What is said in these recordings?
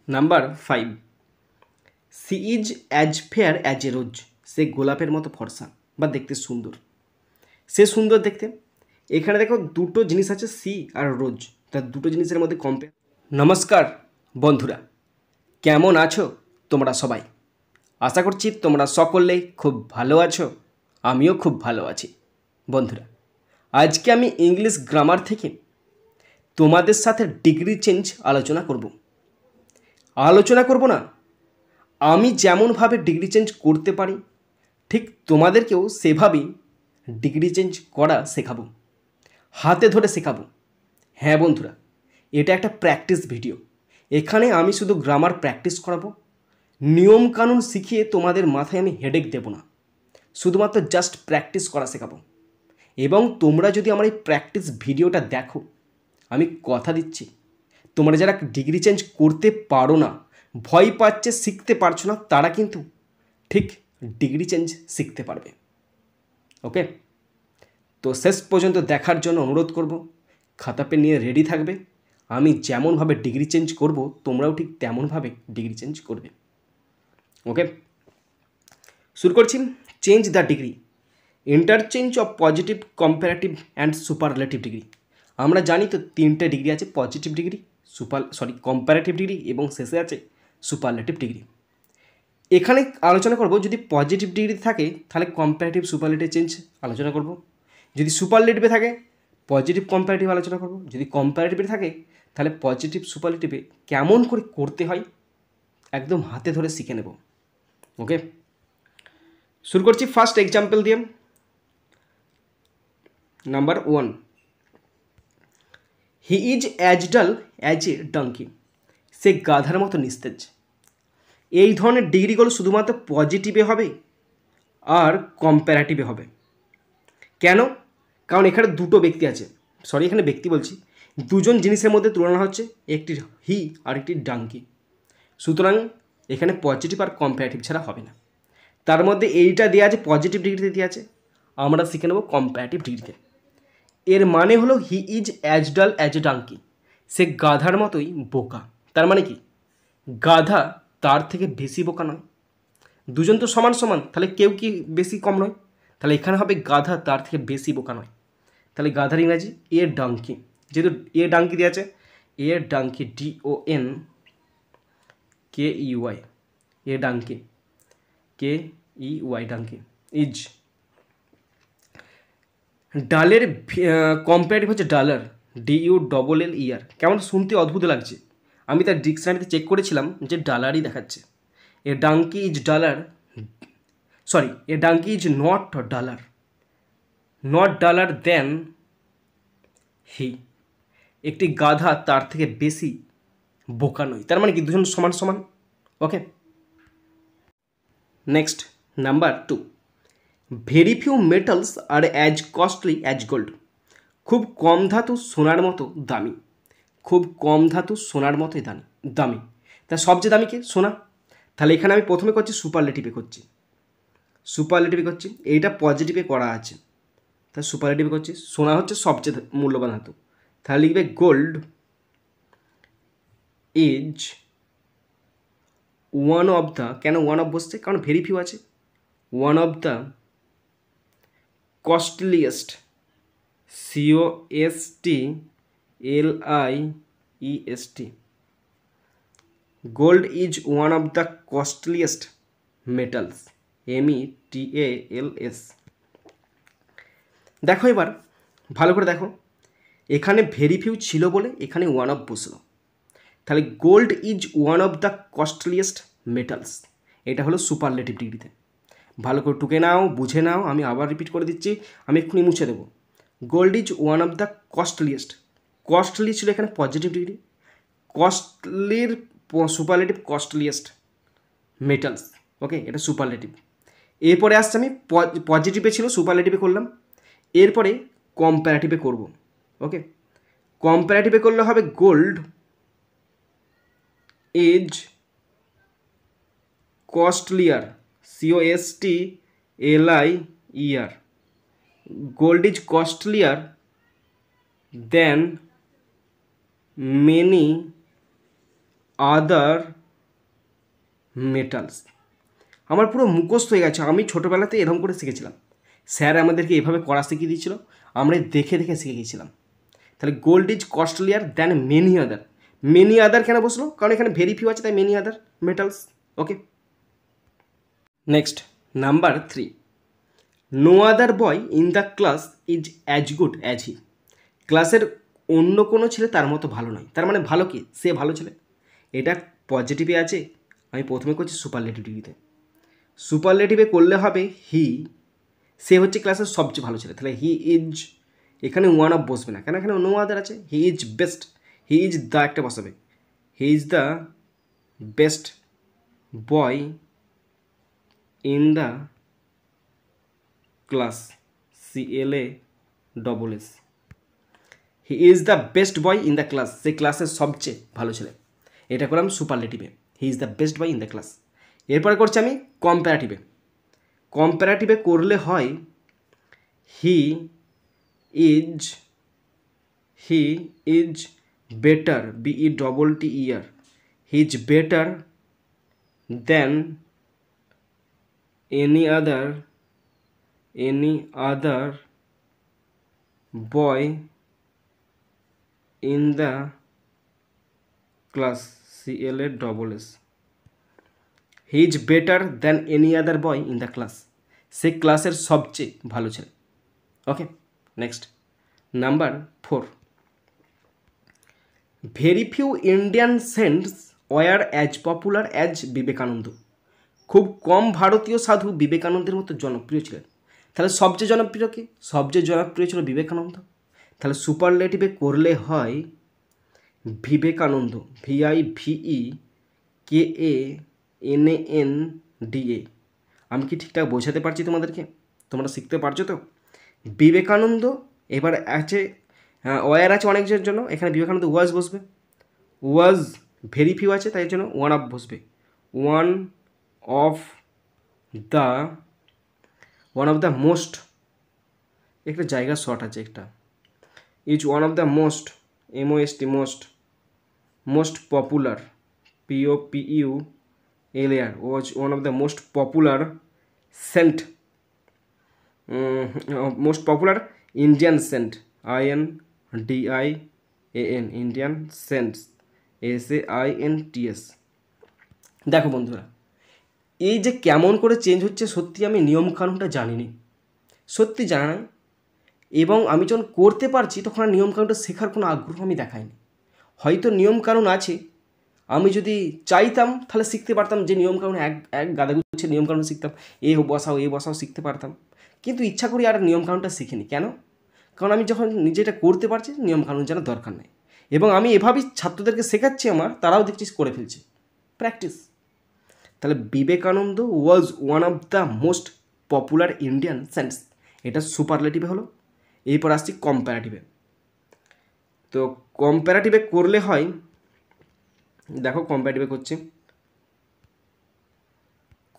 Number 5, she is as fair as a rose. সে গোলাপের মতো ফর্সা বা দেখতে সুন্দর। সে সুন্দর দেখতে। এখানে দেখো দুটো জিনিস আছে, সি আর রোজ, তার দুটো জিনিসের মধ্যে কম্পেয়ার। নমস্কার বন্ধুরা, কেমন আছো তোমরা সবাই? আশা করছি তোমরা সকলেই খুব ভালো আছো। আমিও খুব ভালো আছি। বন্ধুরা, আজকে আমি ইংলিশ গ্রামার থেকে তোমাদের সাথে ডিগ্রি চেঞ্জ আলোচনা করব না, আমি যেমনভাবে ডিগ্রি চেঞ্জ করতে পারি ঠিক তোমাদেরকেও সেভাবেই ডিগ্রি চেঞ্জ করা শেখাবো, হাতে ধরে শেখাবো। হ্যাঁ বন্ধুরা, এটা একটা প্র্যাকটিস ভিডিও। এখানে আমি শুধু গ্রামার প্র্যাকটিস করাবো, নিয়মকানুন শিখিয়ে তোমাদের মাথায় আমি হেডেক দেব না, শুধুমাত্র জাস্ট প্র্যাকটিস করা শেখাবো। এবং তোমরা যদি আমার এই প্র্যাকটিস ভিডিওটা দেখো, আমি কথা দিচ্ছি তোমরা যারা ডিগ্রি চেঞ্জ করতে পারো না, ভয় পাচ্ছে, শিখতে পারছো না, তারা কিন্তু ঠিক ডিগ্রি চেঞ্জ শিখতে পারবে। ওকে, তো শেষ পর্যন্ত দেখার জন্য অনুরোধ করব, খাতা পেন নিয়ে রেডি থাকবে। আমি যেমনভাবে ডিগ্রি চেঞ্জ করব তোমরাও ঠিক তেমনভাবে ডিগ্রি চেঞ্জ করবে। ওকে, শুরু করছি। Change the degree, interchange of positive, comparative and superlative degree. আমরা জানি তো তিনটে ডিগ্রি আছে, পজিটিভ ডিগ্রি, কম্পারেটিভ ডিগ্রি এবং শেষে আছে সুপারলেটিভ ডিগ্রি। এখানে আলোচনা করব যদি পজিটিভ ডিগ্রি থাকে তাহলে কম্পারেটিভ সুপারলেটিভ চেঞ্জ আলোচনা করব, যদি সুপারলেটিভে থাকে পজিটিভ কম্পারেটিভ আলোচনা করব, যদি কম্পারেটিভে থাকে তাহলে পজিটিভ সুপারলেটিভে কেমন করে করতে হয় একদম হাতে ধরে শিখে নেব। ওকে, শুরু করছি ফার্স্ট এক্সাম্পল দিয়ে। নাম্বার 1, হি ইজ অ্যাজ ডাল অ্যাজ এ ডাঙ্কি। সে গাধার মতো নিস্তেজ। এই ধরনের ডিগ্রিগুলো শুধুমাত্র পজিটিভে হবে আর কম্প্যারেটিভে হবে। কেন? কারণ এখানে দুটো ব্যক্তি আছে, এখানে ব্যক্তি বলছি, দুজন জিনিসের মধ্যে তুলনা হচ্ছে, একটি হি আর একটি ডাঙ্কি। সুতরাং এখানে পজিটিভ আর কম্প্যারেটিভ ছাড়া হবে না। তার মধ্যে এইটা দেওয়া আছে পজিটিভ ডিগ্রিতে দেওয়া আছে, আমরা শিখে নেব কম্প্যারেটিভ ডিগ্রিতে। এর মানে হলো হি ইজ অ্যাজ ডাল অ্যাজ এ ডাঙ্কি। সে গাধার মতোই বোকা। তার মানে কি গাধা তার থেকে বেশি বোকা নয়। দুজন তো সমান সমান, তাহলে কেউ কি বেশি কম নয়, তাহলে এখানে হবে গাধা তার থেকে বেশি বোকা নয়। তাহলে গাধার ইংরাজি এ ডাঙ্কি, যেহেতু এ ডাঙ্কি দিয়ে আছে, a donkey, DONKEY, a donkey, KEY, donkey. Is ডালের কম্পারেটিভ হচ্ছে ডলার, DULLER। কেমন শুনতে অদ্ভুত লাগছে, আমি তার ডিকশনারিতে চেক করেছিলাম যে ডলারই দেখাচ্ছে। A donkey is duller, a donkey is not duller than he. একটি গাধা তার থেকে বেশি বোকা নয়। তার মানে কি দুজন সমান সমান। Okay, next number 2, very few metals are as costly as gold. খুব কম ধাতু সোনার মতো দামি। খুব কম ধাতু সোনার মতোই দামি। তা সবচেয়ে দামি কে? সোনা। তাহলে এখানে আমি প্রথমে করছি সুপারলেটিভে করছি, এইটা পজিটিভে করা আছে, তা সুপারলেটিভে করছি। সোনা হচ্ছে সবচেয়ে মূল্যবান ধাতু, তাহলে লিখবে gold is one of the, কেন ওয়ান অফ বসছে? কারণ ভেরি ফিউ আছে। One of the costliest, COSTLIEST, gold is one of the costliest metals, METALS। দেখো এবার ভালো করে দেখো, এখানে ভেরি ফিউ ছিল বলে এখানে ওয়ান অফ বসলো, তাহলে gold is one of the costliest metals, এটা হলো সুপারলেটিভ ডিগ্রিতে। ভালো করে টুকে নাও, বুঝে নাও, আমি আবার রিপিট করে দিচ্ছি, আমি এক্ষুনি মুছে দেবো। Gold is one of the costliest, costly ছিল এখানে পজিটিভ ডিগ্রি, কস্টলির সুপারলেটিভ কস্টলিয়েস্ট মেটালস। ওকে, এটা সুপারলেটিভ। এরপরে আসছে আমি পজিটিভে ছিল সুপারলেটিভে করলাম, এরপরে কম্প্যারেটিভে করব। ওকে, কম্প্যারেটিভে করলে হবে gold is costlier, COSTLIER, gold is costlier than many other metals. আমার পুরো মুখস্থ হয়ে গেছে, আমি ছোটোবেলাতে এরকম করে শিখেছিলাম, স্যার আমাদেরকে এভাবে করা শিখিয়ে দিয়েছিল, আমরা দেখে দেখে শিখে গিয়েছিলাম। তাহলে gold is costlier than many other. Many other কেন বসলো? কারণ এখানে ভেরি ফিউ আছে, তাই many other metals. Okay, next number 3, no other boy in the class is as good as he. ক্লাসের অন্য কোনো ছেলে তার মতো ভালো নয়, তার মানে ভালো কি? সে ভালো ছেলে। এটা পজিটিভে আছে, আমি প্রথমে করছি সুপারলেটিভ ডিগ্রিতে। সুপারলেটিভে করলে হবে হি, সে হচ্ছে ক্লাসের সবচেয়ে ভালো ছেলে, তাহলে হি ইজ, এখানে ওয়ান অফ বসবে না, কেন? এখানে নো আদার আছে। He is best, he is the একটা বসাবে, he is the best boy in the class, CLASS। He is the best boy in the class, সে ক্লাসের সবচেয়ে ভালো ছেলে। এটা করলাম সুপারলেটিভে, he is the best boy in the class. এরপরে করছি আমি কম্পারেটিভে। কম্পারেটিভে করলে হয় he is better, BETTER, he is better than any other boy in the class, CLASS। He is better than any other boy in the class, সে ক্লাসের সবচেয়ে ভালো ছেলে। Okay, next number 4, very few Indian saints were as popular as Vivekananda. খুব কম ভারতীয় সাধু বিবেকানন্দের মতো জনপ্রিয় ছিলেন। তাহলে সবচেয়ে জনপ্রিয় কি? সবচেয়ে জনপ্রিয় ছিল বিবেকানন্দ। তাহলে সুপারলেটিভে করলে হয় বিবেকানন্দ, VIVEKANANDA। আমি কি ঠিকঠাক বোঝাতে পারছি তোমাদেরকে? তোমরা শিখতে পারছো তো? বিবেকানন্দ, এবার আছে ওয়ার আছে অনেকজনের জন্য, এখানে বিবেকানন্দ ওয়াজ বসবে, ওয়াজ ভেরি ফিউ আছে তাই জন্য ওয়ান অফ বসবে, ওয়ান অফ দ্য মোস্ট, একটা জায়গা শর্ট আছে একটা, is one of the most, MOST most popular, POPULAR, was one of the most popular Indian saint, INDIAN, Indian saints, SAINTS। দেখো বন্ধুরা, এই যে কেমন করে চেঞ্জ হচ্ছে, সত্যি আমি নিয়মকানুনটা জানিনি, সত্যি জানা নাই, এবং আমি যখন করতে পারছি তখন আর নিয়মকানুনটা শেখার কোনো আগ্রহ আমি দেখাইনি। হয়তো নিয়মকানুন আছে, আমি যদি চাইতাম তাহলে শিখতে পারতাম, যে নিয়মকানুন এক গাদা গুচ্ছে নিয়মকানুন শিখতাম, এ বসাও শিখতে পারতাম, কিন্তু ইচ্ছা করি আর নিয়মকানুনটা শিখিনি। কেন? কারণ আমি যখন নিজে এটা করতে পারছি, নিয়মকানুন জানার দরকার নেই, এবং আমি এভাবেই ছাত্রদেরকে শেখাচ্ছি, আমার তারাও দেখছিস করে ফেলছে, প্র্যাকটিস। তাহলে Vivekananda was one of the most popular Indian cents, এটা সুপারলেটিভে হলো। এরপর আসছি কম্প্যারেটিভে। তো কম্প্যারেটিভে করলে হয়, দেখো কম্প্যারেটিভে করছি,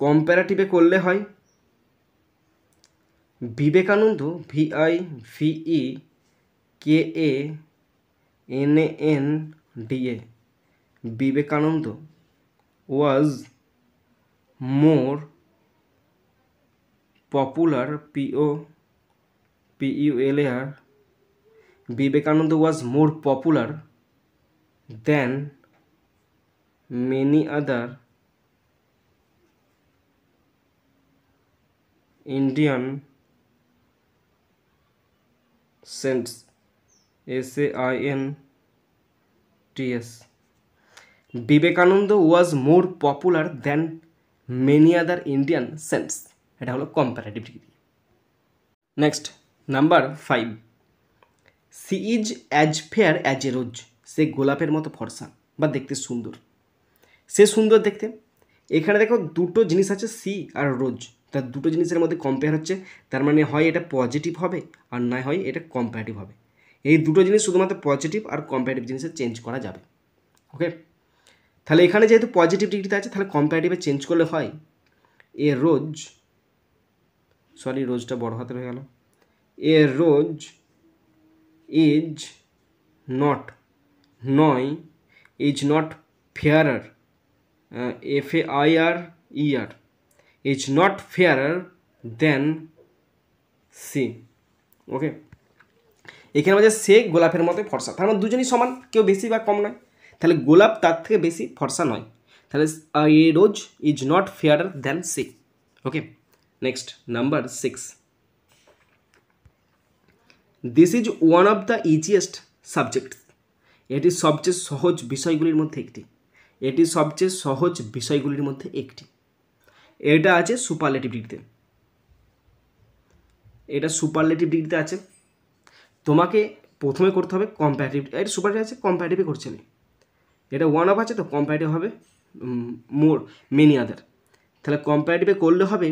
কম্প্যারেটিভে করলে হয় বিবেকানন্দ, VIVEKANANDA, বিবেকানন্দ ওয়াজ মোর পপুলার, POPULAR, বিবেকানন্দ ওয়াজ মোর পপুলার দেন many other Indian saints, SAINTS। Vivekananda ওয়াজ মোর পপুলার দেন মেনি আদার ইন্ডিয়ান সেন্টস, এটা হলো comparative degree. Next number 5, she is as fair as a rose. সে গোলাপের মতো ফর্সা বা দেখতে সুন্দর, সে সুন্দর দেখতে। এখানে দেখো দুটো জিনিস আছে, সি আর রোজ, তার দুটো জিনিসের মধ্যে কম্পেয়ার হচ্ছে, তার মানে হয় এটা পজিটিভ হবে আর না হয় এটা কম্পারেটিভ হবে। এই দুটো জিনিস শুধুমাত্র পজিটিভ আর কম্পারেটিভ জিনিসে চেঞ্জ করা যাবে। ওকে, তাহলে এখানে যেহেতু পজিটিভ ডিগ্রিতে আছে, তাহলে কম্পারেটিভে চেঞ্জ করলে হয় এ রোজ, সরি রোজটা বড় হাতের হয়ে গেল, এ রোজ ইজ নট, নয় is not fairer, FAIRER, is not fairer than she. Okay, এখানে বলছে সে গোলাপের মতো ফর্সা, তার মানে দুজনই সমান, কেউ বেশি বা কম নয়, তাহলে গোলাপ তার থেকে বেশি ফর্সা নয়, তাহলে a rose is not fairer than সে। Okay, next number 6, this is one of the easiest subject, এটি সবচেয়ে সহজ বিষয়গুলির মধ্যে একটি, এটি সবচেয়ে সহজ বিষয়গুলির মধ্যে একটি। এটা আছে সুপারলেটিভ ডিগ্রিতে, এটা সুপারলেটিভ ডিগ্রিতে আছে। তোমাকে প্রথমে করতে হবে কম্পারেটিভ, এটা সুপারলেটিভ আছে কম্পারেটিভে করছে না, এটা ওয়ান অফ আছে তো কম্পারেটিভ হবে মোর মেনি আদার, তাহলে কম্পারেটিভে করলে হবে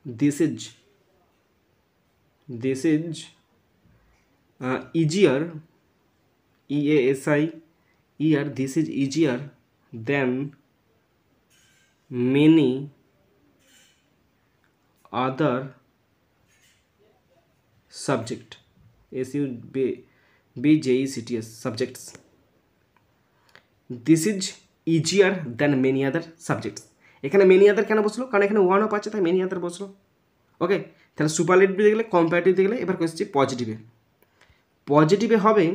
this is easier, EASIER, this is easier than many other subject, SUBJECTS subjects. This is easier than many other subjects. এখানে মেনি আদার কেন বসলো, কারণ এখানে ওয়ান অফ আছে তাই মেনি আদার বসলো। ওকে, তাহলে সুপারলেটিভ দেখলে কম্পারেটিভ দেখলে, এবার করছি পজিটিভে। পজিটিভে হবে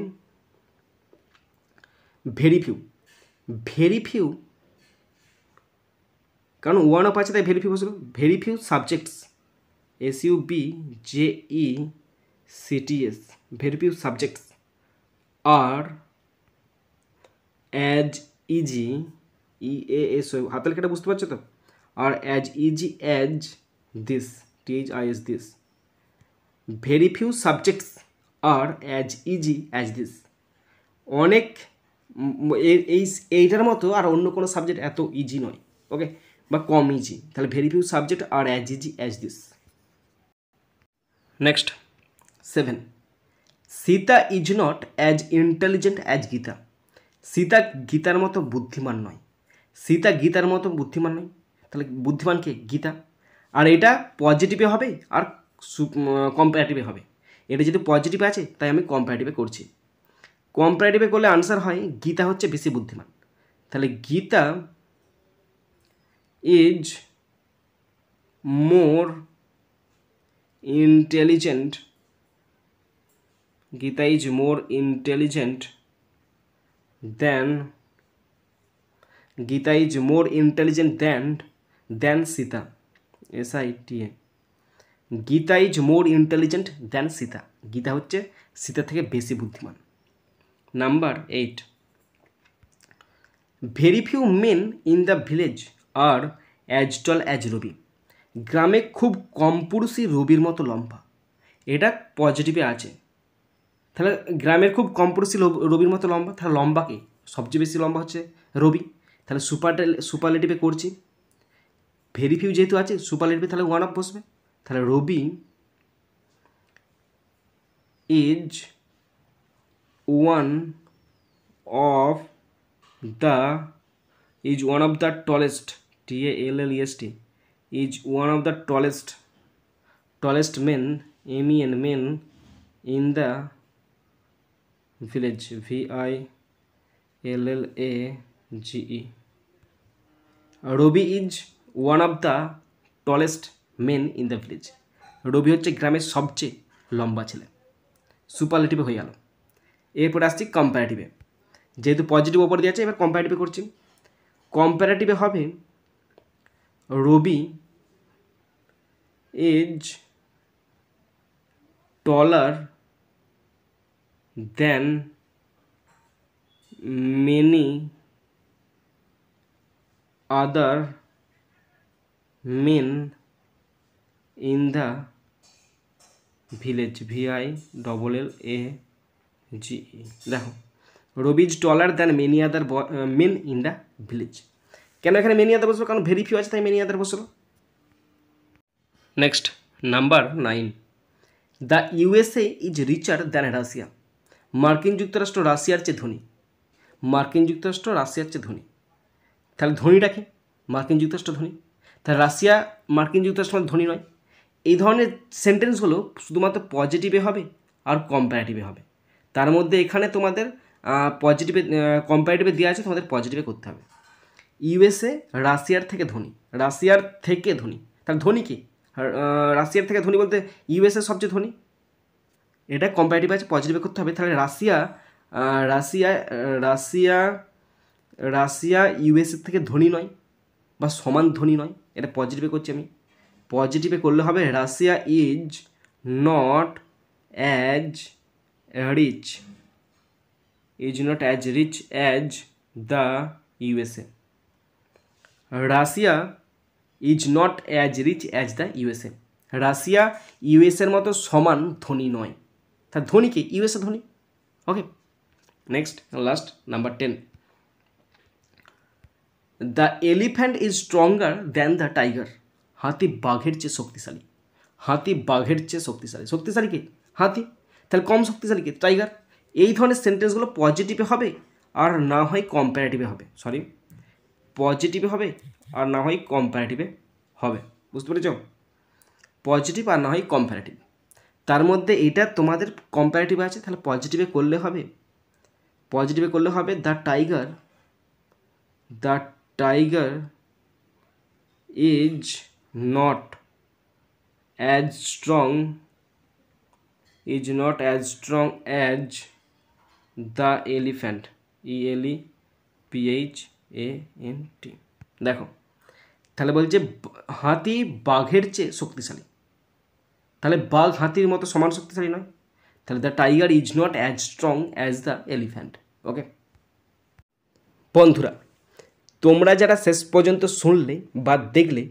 ভেরি ফিউ, ভেরি ফিউ, কারণ ওয়ান অফ আছে তাই ভেরি ফিউ বসলো। Very few subjects, SUBJECTS, very few subjects are as easy, EAS হাতের লেখাটা বুঝতে পারছো তো, are as easy as this, THIS this, very few subjects are as easy as this, অনেক এইটার মতো আর অন্য কোনো সাবজেক্ট এত ইজি নয়। ওকে, বা কম ইজি, তাহলে very few subject are as easy as this. Next 7, Sita is not as intelligent as Gita, Sita গীতার মতো বুদ্ধিমান নয়, সীতা গীতার মতো বুদ্ধিমান নয়, তাহলে বুদ্ধিমান কে, গীতা। আর এটা পজিটিভে হবে আর কম্পারেটিভে হবে, এটা যেহেতু পজিটিভে আছে তাই আমি কম্পারেটিভে করছি। কম্পারেটিভে করলে আনসার হয় গীতা হচ্ছে বেশি বুদ্ধিমান, তাহলে Gita is more intelligent, Gita is more intelligent than, Gita is more intelligent than Sita, SITA, Gita is more intelligent than Sita, Gita হচ্ছে সীতা থেকে বেশি বুদ্ধিমান। Number 8, very few men in the village are as tall as Ravi, গ্রামে খুব কম পুরুষই রবির মতো লম্বা, এটা পজিটিভে আছে, তাহলে গ্রামের খুব কম পুরুষই রবির মতো লম্বা, তাহলে লম্বাকে সবচেয়ে বেশি লম্বা হচ্ছে রবি, তাহলে সুপারলেটিভে করছি। ভেরি ফিউ যেহেতু আছে সুপারলেটিভে তাহলে ওয়ান অফ বসবে, তাহলে Ravi is one of the, is one of the tallest, TALLEST, is one of the tallest men, MEN, men in the village, VILLAGE, Ravi is one of the tallest men in the village, Ravi হচ্ছে গ্রামের সবচেয়ে লম্বা ছেলে, সুপারলেটিভে হয়ে গেল। এরপর আসছি কম্পারেটিভে, যেহেতু পজিটিভ ওপর দিয়ে আছে এবার কম্পারেটিভে করছি। কম্পারেটিভে হবে Ravi is taller than many other men in the village, VILLAGE। দেখো Ravi is taller than many other men in the village, কেন এখানে মেনি আদার বসলো, কারণ ভেরি ফিউ আছে তাই মেনি আদার বসলো। Next number 9, the USA is রিচার than Russia, মার্কিন যুক্তরাষ্ট্র রাশিয়ার চেয়ে ধনী, মার্কিন যুক্তরাষ্ট্র রাশিয়ার চেয়ে ধনী, তাহলে ধনীটা কি, মার্কিন যুক্তরাষ্ট্র ধনী, তাহলে রাশিয়া মার্কিন যুক্তরাষ্ট্র ধনী নয়। এই ধরনের সেন্টেন্সগুলো শুধুমাত্র পজিটিভে হবে আর কম্পারেটিভে হবে, তার মধ্যে এখানে তোমাদের পজিটিভে কম্পারেটিভে দেওয়া আছে, তোমাদের পজিটিভে করতে হবে। ইউএসএ রাশিয়ার থেকে ধনী, রাশিয়ার থেকে ধনী, তাহলে ধনী কি? রাশিয়ার থেকে ধনী বলতে ইউএসএ সবচেয়ে ধনী, এটা কম্পারেটিভ আছে, পজিটিভে করতে হবে। তাহলে রাশিয়া ইউএসএ থেকে ধনী নয় বা সমান ধনী নয়, এটা পজিটিভে করছি আমি। পজিটিভে করলে হবে Russia is not as rich as the USA. Russia is not as rich as the USA, Russia ইউএসএর মতো সমান ধনী নয়। তা ধনী কি? ইউএসএ ধনী। Okay, next last number 10, the elephant is stronger than the tiger. হাতি বাঘের চেয়ে শক্তিশালী, হাতি বাঘের চেয়ে শক্তিশালী। শক্তিশালী কি? হাতি, তাহলে কম শক্তিশালী কি? টাইগার। এই ধরনের সেন্টেন্সগুলো পজিটিভে হবে আর না হয় কম্প্যারেটিভে হবে, পজিটিভে হবে আর না হয় কম্প্যারেটিভে হবে, বুঝতে পেরেছ? পজিটিভ আর না হয় কম্প্যারেটিভ, তার মধ্যে এটা তোমাদের কম্প্যারেটিভ আছে, তাহলে পজিটিভে করলে হবে the tiger is not as strong as the elephant, ELEPHANT। দেখো, তাহলে বলছে হাতি বাঘের চেয়ে শক্তিশালী, তাহলে বাঘ হাতির মতো সমান শক্তিশালী নয়, তাহলে the tiger is not as strong as the elephant. Okay বন্ধুরা, তোমরা যারা শেষ পর্যন্ত শুনলে বা দেখলে,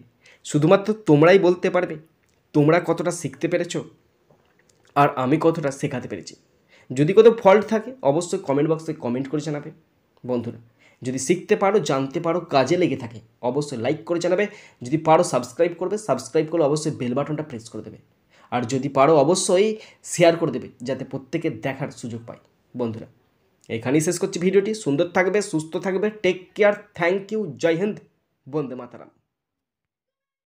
শুধুমাত্র তোমরাই বলতে পারবে তোমরা কতটা শিখতে পেরেছ আর আমি কতটা শেখাতে পেরেছি। যদি কোথাও ফল্ট থাকে অবশ্যই কমেন্ট বক্সে কমেন্ট করে জানাবে। বন্ধুরা, যদি শিখতে পারো, জানতে পারো, কাজে লেগে থাকে অবশ্যই লাইক করে জানাবে। যদি পারো সাবস্ক্রাইব করলে অবশ্যই বেল বাটনটা প্রেস করে দেবে। আর যদি পারো অবশ্যই শেয়ার করে দেবে যাতে প্রত্যেকে দেখার সুযোগ পায়। বন্ধুরা, এখানেই শেষ করছি ভিডিওটি। সুন্দর থাকবে, সুস্থ থাকবে, টেক কেয়ার, থ্যাংক ইউ, জয় হিন্দ, বন্দে মাতারাম।